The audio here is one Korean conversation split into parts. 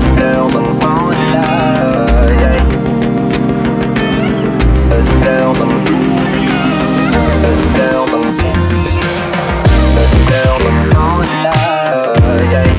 Until the moonlight, yeah. Until the moonlight, yeah.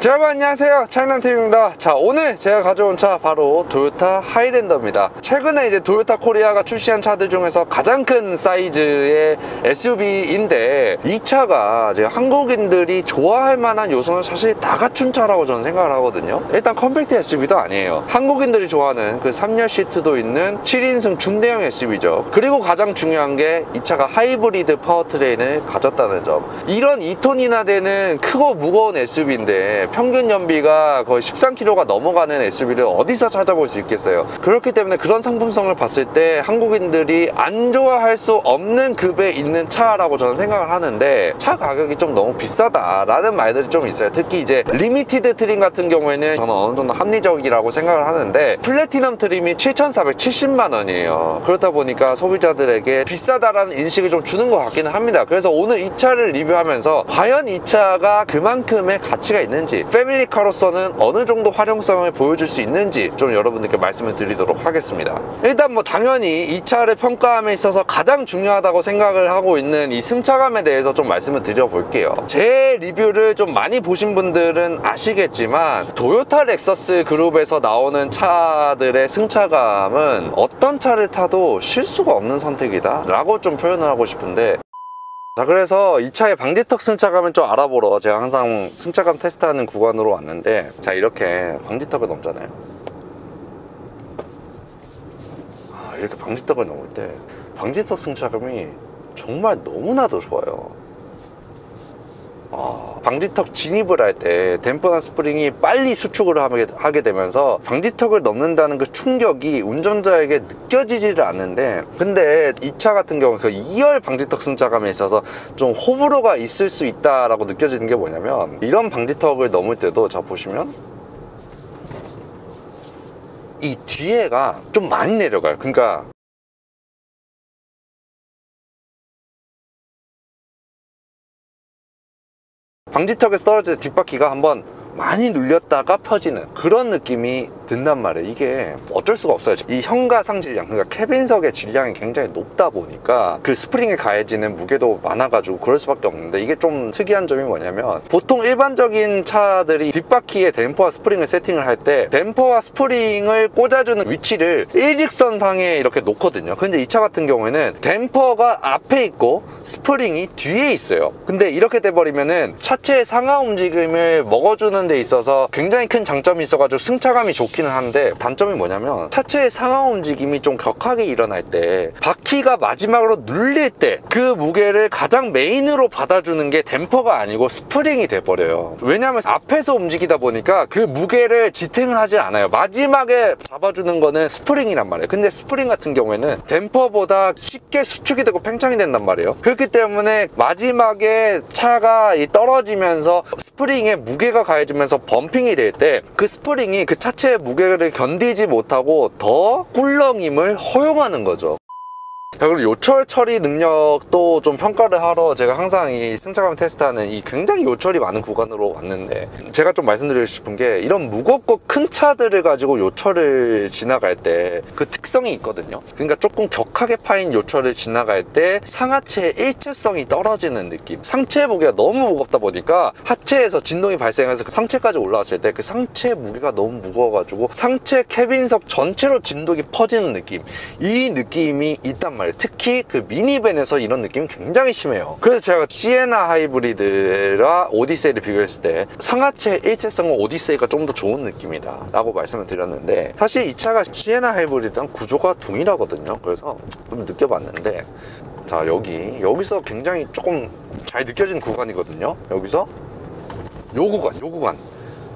자, 여러분 안녕하세요, 차이난TV입니다. 자, 오늘 제가 가져온 차 바로 토요타 하이랜더입니다. 최근에 이제 토요타 코리아가 출시한 차들 중에서 가장 큰 사이즈의 SUV인데, 이 차가 이제 한국인들이 좋아할 만한 요소는 사실 다 갖춘 차라고 저는 생각을 하거든요. 일단 컴팩트 SUV도 아니에요. 한국인들이 좋아하는 그 3열 시트도 있는 7인승 중대형 SUV죠. 그리고 가장 중요한 게 이 차가 하이브리드 파워트레인을 가졌다는 점. 이런 2톤이나 되는 크고 무거운 SUV인데 평균 연비가 거의 13km가 넘어가는 SUV를 어디서 찾아볼 수 있겠어요. 그렇기 때문에 그런 상품성을 봤을 때 한국인들이 안 좋아할 수 없는 급에 있는 차라고 저는 생각을 하는데, 차 가격이 좀 너무 비싸다라는 말들이 좀 있어요. 특히 이제 리미티드 트림 같은 경우에는 저는 어느 정도 합리적이라고 생각을 하는데, 플래티넘 트림이 7,470만 원이에요. 그렇다 보니까 소비자들에게 비싸다라는 인식을 좀 주는 것 같기는 합니다. 그래서 오늘 이 차를 리뷰하면서 과연 이 차가 그만큼의 가치가 있는지, 패밀리카로서는 어느 정도 활용성을 보여줄 수 있는지 좀 여러분들께 말씀을 드리도록 하겠습니다. 일단 뭐 당연히 이 차를 평가함에 있어서 가장 중요하다고 생각을 하고 있는 이 승차감에 대해서 좀 말씀을 드려볼게요. 제 리뷰를 좀 많이 보신 분들은 아시겠지만, 토요타 렉서스 그룹에서 나오는 차들의 승차감은 어떤 차를 타도 실수가 없는 선택이다 라고 좀 표현을 하고 싶은데, 자, 그래서 이 차의 방지턱 승차감을 좀 알아보러 제가 항상 승차감 테스트하는 구간으로 왔는데, 자, 이렇게 방지턱을 넘잖아요. 이렇게 방지턱을 넘을 때 방지턱 승차감이 정말 너무나도 좋아요. 방지턱 진입을 할 때 댐퍼나 스프링이 빨리 수축을 하게 되면서 방지턱을 넘는다는 그 충격이 운전자에게 느껴지지를 않는데, 근데 이 차 같은 경우 그 2열 방지턱 승차감에 있어서 좀 호불호가 있을 수 있다라고 느껴지는 게 뭐냐면, 이런 방지턱을 넘을 때도 자 보시면 이 뒤에가 좀 많이 내려가요. 그러니까 방지턱에서 떨어질 때 뒷바퀴가 한번 많이 눌렸다가 펴지는 그런 느낌이 든단 말이에요. 이게 어쩔 수가 없어요. 이 현가상 질량, 그러니까 캐빈석의 질량이 굉장히 높다 보니까 그 스프링에 가해지는 무게도 많아가지고 그럴 수밖에 없는데, 이게 좀 특이한 점이 뭐냐면, 보통 일반적인 차들이 뒷바퀴에 댐퍼와 스프링을 세팅을 할 때 댐퍼와 스프링을 꽂아주는 위치를 일직선상에 이렇게 놓거든요. 근데 이 차 같은 경우에는 댐퍼가 앞에 있고 스프링이 뒤에 있어요. 근데 이렇게 돼버리면은 차체의 상하 움직임을 먹어주는 데 있어서 굉장히 큰 장점이 있어가지고 승차감이 좋기는 한데, 단점이 뭐냐면 차체의 상하 움직임이 좀 격하게 일어날 때, 바퀴가 마지막으로 눌릴 때 그 무게를 가장 메인으로 받아주는 게 댐퍼가 아니고 스프링이 돼버려요. 왜냐하면 앞에서 움직이다 보니까 그 무게를 지탱을 하지 않아요. 마지막에 잡아주는 거는 스프링이란 말이에요. 근데 스프링 같은 경우에는 댐퍼보다 쉽게 수축이 되고 팽창이 된단 말이에요. 그렇기 때문에 마지막에 차가 떨어지면서 스프링에 무게가 가해지면서 범핑이 될 때 그 스프링이 그 차체의 무게를 견디지 못하고 더 꿀렁임을 허용하는 거죠. 자, 그리고 요철 처리 능력도 좀 평가를 하러 제가 항상 이 승차감 테스트하는 이 굉장히 요철이 많은 구간으로 왔는데, 제가 좀 말씀드리고 싶은 게, 이런 무겁고 큰 차들을 가지고 요철을 지나갈 때 그 특성이 있거든요. 그러니까 조금 격하게 파인 요철을 지나갈 때 상하체의 일체성이 떨어지는 느낌. 상체 무게가 너무 무겁다 보니까 하체에서 진동이 발생해서 그 상체까지 올라왔을 때 그 상체 무게가 너무 무거워가지고 상체 캐빈석 전체로 진동이 퍼지는 느낌, 이 느낌이 있단 말이에요. 특히 그 미니밴에서 이런 느낌이 굉장히 심해요. 그래서 제가 시에나 하이브리드와 오디세이를 비교했을 때 상하체 일체성은 오디세이가 좀 더 좋은 느낌이다 라고 말씀을 드렸는데, 사실 이 차가 시에나 하이브리드랑 구조가 동일하거든요. 그래서 좀 느껴봤는데, 자, 여기서 굉장히 조금 잘 느껴지는 구간이거든요. 여기서 요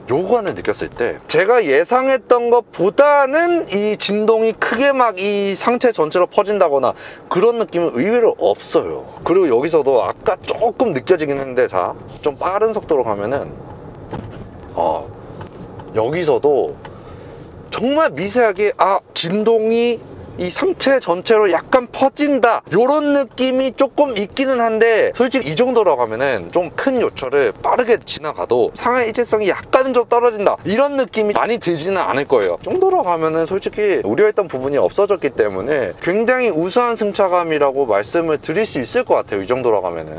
구간을 느꼈을 때 제가 예상했던 것보다는 이 진동이 크게 막 이 상체 전체로 퍼진다거나 그런 느낌은 의외로 없어요. 그리고 여기서도 아까 조금 느껴지긴 했는데, 자, 좀 빠른 속도로 가면은 여기서도 정말 미세하게 진동이 이 상체 전체로 약간 퍼진다 요런 느낌이 조금 있기는 한데, 솔직히 이 정도라고 하면은 좀 큰 요철을 빠르게 지나가도 상하의 일체성이 약간은 좀 떨어진다 이런 느낌이 많이 들지는 않을 거예요. 이 정도라고 하면은 솔직히 우려했던 부분이 없어졌기 때문에 굉장히 우수한 승차감이라고 말씀을 드릴 수 있을 것 같아요. 이 정도라고 하면은.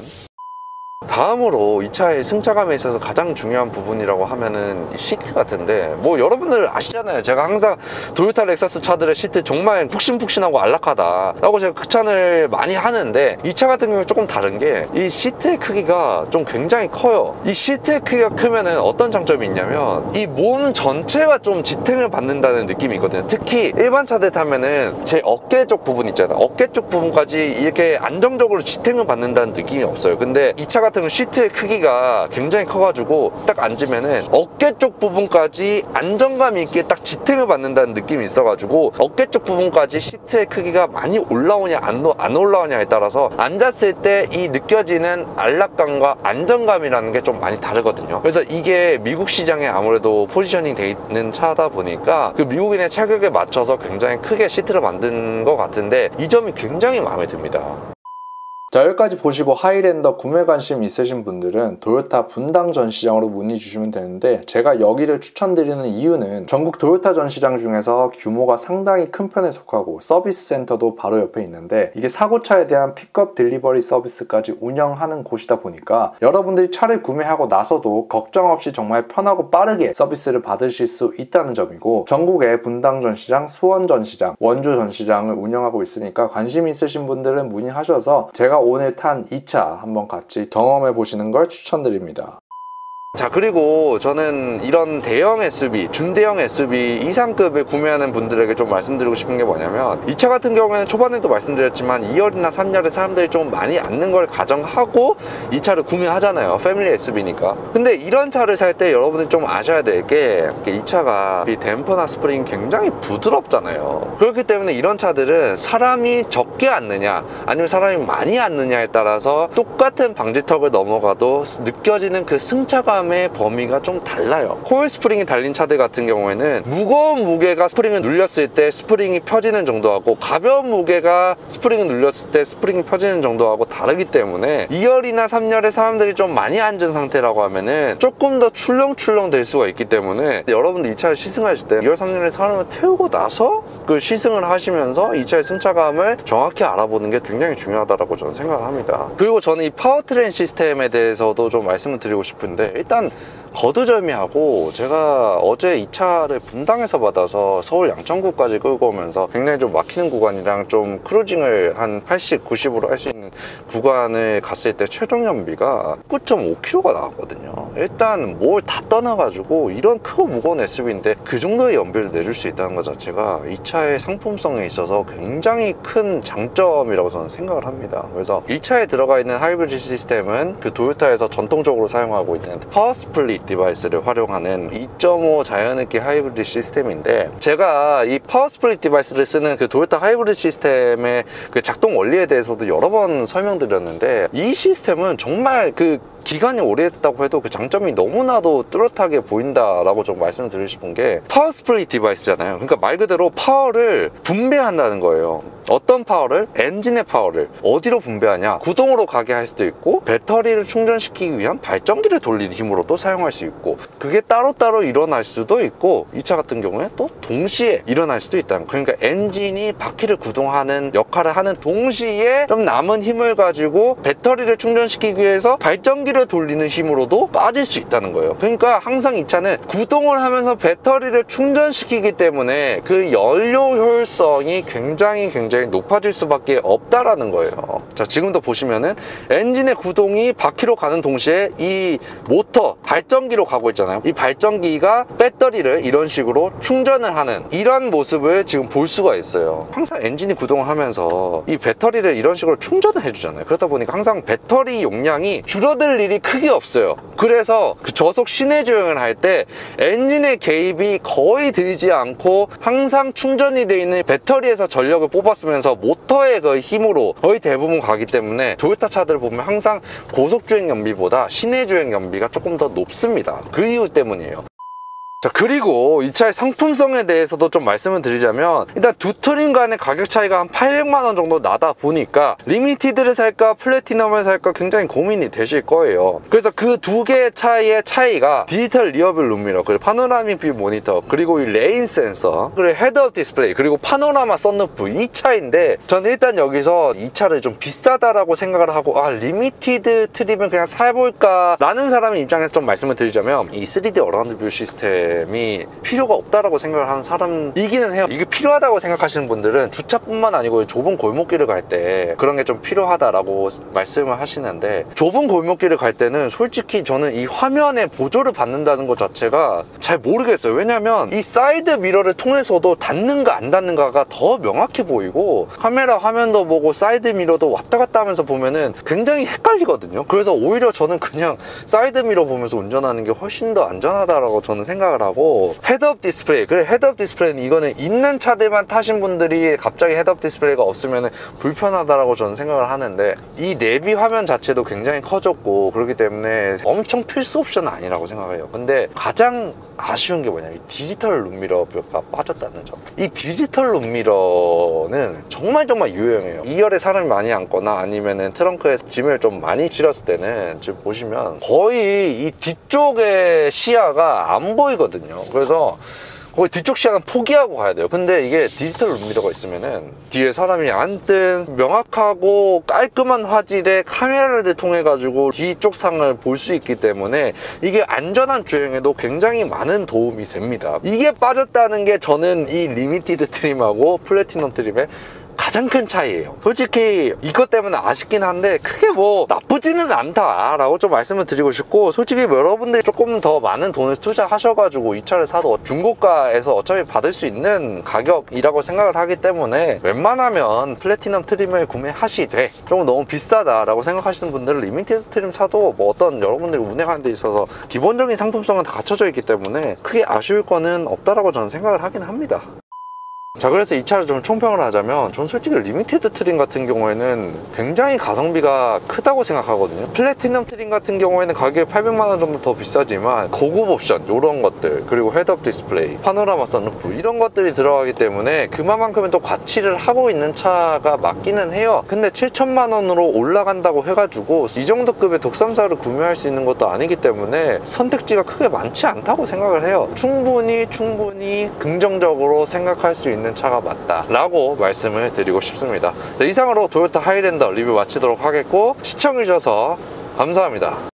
다음으로 이 차의 승차감에 있어서 가장 중요한 부분이라고 하면은 이 시트 같은데, 뭐 여러분들 아시잖아요. 제가 항상 도요타 렉사스 차들의 시트 정말 푹신푹신하고 안락하다 라고 제가 극찬을 많이 하는데, 이 차 같은 경우는 조금 다른 게 이 시트의 크기가 좀 굉장히 커요. 이 시트의 크기가 크면은 어떤 장점이 있냐면 이 몸 전체가 좀 지탱을 받는다는 느낌이 있거든요. 특히 일반 차들 타면은 제 어깨 쪽 부분 있잖아요. 어깨 쪽 부분까지 이렇게 안정적으로 지탱을 받는다는 느낌이 없어요. 근데 이 차 같은 경우 시트의 크기가 굉장히 커가지고 딱 앉으면은 어깨 쪽 부분까지 안정감 있게 딱 지탱을 받는다는 느낌이 있어가지고, 어깨 쪽 부분까지 시트의 크기가 많이 올라오냐 안 올라오냐에 따라서 앉았을 때 이 느껴지는 안락감과 안정감이라는 게 좀 많이 다르거든요. 그래서 이게 미국 시장에 아무래도 포지셔닝 돼 있는 차다 보니까 그 미국인의 체격에 맞춰서 굉장히 크게 시트를 만든 것 같은데, 이 점이 굉장히 마음에 듭니다. 자, 여기까지 보시고 하이랜더 구매 관심 있으신 분들은 도요타 분당 전시장으로 문의 주시면 되는데, 제가 여기를 추천드리는 이유는 전국 도요타 전시장 중에서 규모가 상당히 큰 편에 속하고 서비스 센터도 바로 옆에 있는데, 이게 사고차에 대한 픽업 딜리버리 서비스까지 운영하는 곳이다 보니까 여러분들이 차를 구매하고 나서도 걱정 없이 정말 편하고 빠르게 서비스를 받으실 수 있다는 점이고, 전국에 분당 전시장, 수원 전시장, 원주 전시장을 운영하고 있으니까 관심 있으신 분들은 문의하셔서 제가 오늘 탄 이 차 한번 같이 경험해 보시는 걸 추천드립니다. 자, 그리고 저는 이런 대형 SUV, 준대형 SUV 이상급을 구매하는 분들에게 좀 말씀드리고 싶은 게 뭐냐면, 이 차 같은 경우에는 초반에도 말씀드렸지만 2열이나 3열에 사람들이 좀 많이 앉는 걸 가정하고 이 차를 구매하잖아요. 패밀리 SUV니까. 근데 이런 차를 살 때 여러분들이 좀 아셔야 될 게, 이 차가 이 댐퍼나 스프링이 굉장히 부드럽잖아요. 그렇기 때문에 이런 차들은 사람이 적게 앉느냐 아니면 사람이 많이 앉느냐에 따라서 똑같은 방지턱을 넘어가도 느껴지는 그 승차감 범위가 좀 달라요. 코일 스프링이 달린 차들 같은 경우에는 무거운 무게가 스프링을 눌렸을 때 스프링이 펴지는 정도하고, 가벼운 무게가 스프링을 눌렸을 때 스프링이 펴지는 정도하고 다르기 때문에 2열이나 3열에 사람들이 좀 많이 앉은 상태라고 하면은 조금 더 출렁출렁 될 수가 있기 때문에, 여러분들 이 차를 시승하실 때 2열, 3열에 사람을 태우고 나서 그 시승을 하시면서 이 차의 승차감을 정확히 알아보는 게 굉장히 중요하다고 저는 생각을 합니다. 그리고 저는 이 파워트레인 시스템에 대해서도 좀 말씀을 드리고 싶은데, 일단 거두절미하고, 제가 어제 이 차를 분당에서 받아서 서울 양천구까지 끌고 오면서 굉장히 좀 막히는 구간이랑 좀 크루징을 한 80, 90으로 할 수 있는 구간을 갔을 때 최종 연비가 9.5km가 나왔거든요. 일단 뭘 다 떠나가지고 이런 크고 무거운 SUV인데 그 정도의 연비를 내줄 수 있다는 것 자체가 이 차의 상품성에 있어서 굉장히 큰 장점이라고 저는 생각을 합니다. 그래서 이 차에 들어가 있는 하이브리드 시스템은 그 도요타에서 전통적으로 사용하고 있는 파워 스플릿 디바이스를 활용하는 2.5 자연흡기 하이브리드 시스템인데, 제가 이 파워 스플릿 디바이스를 쓰는 그 도요타 하이브리드 시스템의 그 작동 원리에 대해서도 여러 번 설명드렸는데, 이 시스템은 정말 그 기간이 오래됐다고 해도 그 장점이 너무나도 뚜렷하게 보인다라고 좀 말씀드리고 싶은 게, 파워 스플릿 디바이스잖아요. 그러니까 말 그대로 파워를 분배한다는 거예요. 어떤 파워를? 엔진의 파워를 어디로 분배하냐? 구동으로 가게 할 수도 있고, 배터리를 충전시키기 위한 발전기를 돌리는 힘으로도 사용할 수 있고, 그게 따로따로 일어날 수도 있고, 이 차 같은 경우에 또 동시에 일어날 수도 있다는 거예요. 그러니까 엔진이 바퀴를 구동하는 역할을 하는 동시에 좀 남은 힘을 가지고 배터리를 충전시키기 위해서 발전기를 돌리는 힘으로도 빠질 수 있다는 거예요. 그러니까 항상 이 차는 구동을 하면서 배터리를 충전시키기 때문에 그 연료 효율성이 굉장히 높아질 수밖에 없다라는 거예요. 자, 지금도 보시면은 엔진의 구동이 바퀴로 가는 동시에 이 모터, 발전기로 가고 있잖아요. 이 발전기가 배터리를 이런 식으로 충전을 하는 이런 모습을 지금 볼 수가 있어요. 항상 엔진이 구동을 하면서 이 배터리를 이런 식으로 충전을 해주잖아요. 그러다 보니까 항상 배터리 용량이 줄어들 일이 크게 없어요. 그래서 그 저속 시내 주행을 할 때 엔진의 개입이 거의 들지 않고 항상 충전이 되어 있는 배터리에서 전력을 뽑았으면서 모터의 그 힘으로 거의 대부분 가기 때문에 도요타 차들을 보면 항상 고속 주행 연비보다 시내 주행 연비가 조금 더 높습니다. 그 이유 때문이에요. 자, 그리고 이 차의 상품성에 대해서도 좀 말씀을 드리자면, 일단 두 트림 간의 가격 차이가 한 800만원 정도 나다 보니까 리미티드를 살까 플래티넘을 살까 굉장히 고민이 되실 거예요. 그래서 그 두 개의 차이의 차이가 디지털 리어뷰 룸미러, 그리고 파노라믹 뷰 모니터, 그리고 이 레인 센서, 그리고 헤드업 디스플레이, 그리고 파노라마 썬루프, 이 차인데, 저는 일단 여기서 이 차를 좀 비싸다라고 생각을 하고, 아, 리미티드 트림은 그냥 사볼까 라는 사람의 입장에서 좀 말씀을 드리자면, 이 3D 어라운드 뷰 시스템이 필요가 없다라고 생각을 하는 사람이기는 해요. 이게 필요하다고 생각하시는 분들은 주차뿐만 아니고 좁은 골목길을 갈 때 그런 게 좀 필요하다라고 말씀을 하시는데, 좁은 골목길을 갈 때는 솔직히 저는 이 화면에 보조를 받는다는 것 자체가 잘 모르겠어요. 왜냐면 이 사이드 미러를 통해서도 닿는가 안 닿는가가 더 명확해 보이고, 카메라 화면도 보고 사이드 미러도 왔다 갔다 하면서 보면은 굉장히 헷갈리거든요. 그래서 오히려 저는 그냥 사이드 미러 보면서 운전하는 게 훨씬 더 안전하다라고 저는 생각을 하고, 헤드업 디스플레이, 그래, 헤드업 디스플레이는 이거는 있는 차들만 타신 분들이 갑자기 헤드업 디스플레이가 없으면 불편하다라고 저는 생각을 하는데, 이 내비 화면 자체도 굉장히 커졌고 그렇기 때문에 엄청 필수 옵션은 아니라고 생각해요. 근데 가장 아쉬운 게 뭐냐면 이 디지털 룸미러가 빠졌다는 점. 이 디지털 룸미러는 정말 유용해요. 2열에 사람이 많이 앉거나 아니면은 트렁크에 짐을 좀 많이 실었을 때는 지금 보시면 거의 이 뒤쪽의 시야가 안 보이거든요. 그래서 거의 뒤쪽 시야는 포기하고 가야 돼요. 근데 이게 디지털 룸미러가 있으면은 뒤에 사람이 앉든 명확하고 깔끔한 화질의 카메라를 통해 가지고 뒤쪽 상을 볼 수 있기 때문에 이게 안전한 주행에도 굉장히 많은 도움이 됩니다. 이게 빠졌다는 게 저는 이 리미티드 트림하고 플래티넘 트림의 가장 큰 차이예요. 솔직히 이것 때문에 아쉽긴 한데 크게 뭐 나쁘지는 않다라고 좀 말씀을 드리고 싶고, 솔직히 여러분들이 조금 더 많은 돈을 투자하셔가지고 이 차를 사도 중고가에서 어차피 받을 수 있는 가격이라고 생각을 하기 때문에 웬만하면 플래티넘 트림을 구매하시되, 조금 너무 비싸다라고 생각하시는 분들은 리미티드 트림 사도 뭐 어떤 여러분들이 운행하는 데 있어서 기본적인 상품성은 다 갖춰져 있기 때문에 크게 아쉬울 거는 없다라고 저는 생각을 하긴 합니다. 자, 그래서 이 차를 좀 총평을 하자면, 전 솔직히 리미티드 트림 같은 경우에는 굉장히 가성비가 크다고 생각하거든요. 플래티넘 트림 같은 경우에는 가격이 800만원 정도 더 비싸지만 고급 옵션 이런 것들, 그리고 헤드업 디스플레이, 파노라마 썬루프 이런 것들이 들어가기 때문에 그만큼은 또 가치를 하고 있는 차가 맞기는 해요. 근데 7천만원으로 올라간다고 해가지고 이 정도 급의 독삼사를 구매할 수 있는 것도 아니기 때문에 선택지가 크게 많지 않다고 생각을 해요. 충분히 긍정적으로 생각할 수 있는 차가 맞다라고 말씀을 드리고 싶습니다. 네, 이상으로 도요타 하이랜더 리뷰 마치도록 하겠고, 시청해주셔서 감사합니다.